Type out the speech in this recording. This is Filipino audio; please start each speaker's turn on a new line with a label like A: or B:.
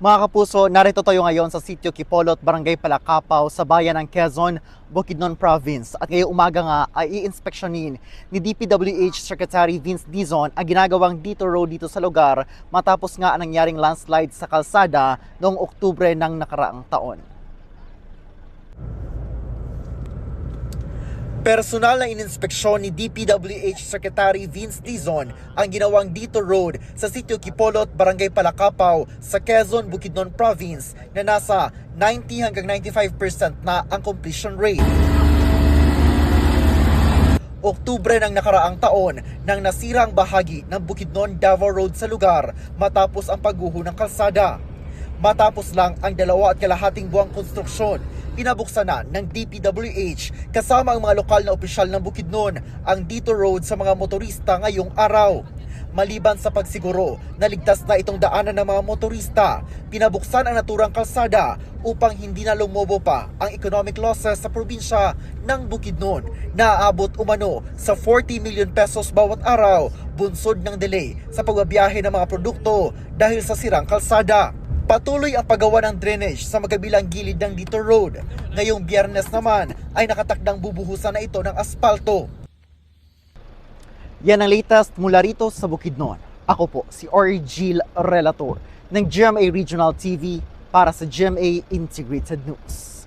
A: Mga kapuso, narito tayo ngayon sa Sitio Kipolot, Barangay Palakapaw, sa bayan ng Quezon, Bukidnon Province. At ngayong umaga nga ay i-inspeksyonin ni DPWH Secretary Vince Dizon ang ginagawang detour road dito sa lugar matapos nga ang nangyaring landslide sa kalsada noong Oktubre ng nakaraang taon. Personal na ininspeksyon ni DPWH Secretary Vince Dizon ang ginawang detour road sa Sitio Kipolot, Barangay Palakapaw sa Quezon, Bukidnon Province na nasa 90 hanggang 95% na ang completion rate. Oktubre ng nakaraang taon nang nasira ang bahagi ng Bukidnon Davao Road sa lugar matapos ang pagguho ng kalsada. Matapos lang ang 2.5 buwang konstruksyon, pinabuksan na ng DPWH kasama ang mga lokal na opisyal ng Bukidnon ang detour road sa mga motorista ngayong araw. Maliban sa pagsiguro na ligtas na itong daanan ng mga motorista, pinabuksan ang naturang kalsada upang hindi na lumobo pa ang economic losses sa probinsya ng Bukidnon na aabot umano sa 40 million pesos bawat araw, bunsod ng delay sa pagbabiyahe ng mga produkto dahil sa sirang kalsada. Patuloy ang paggawa ng drainage sa magkabilang gilid ng detour road. Ngayong Biyernes naman ay nakatakdang bubuhusan na ito ng aspalto. Yan ang latest mula rito sa Bukidnon. Ako po si Orgil Relator ng GMA Regional TV para sa GMA Integrated News.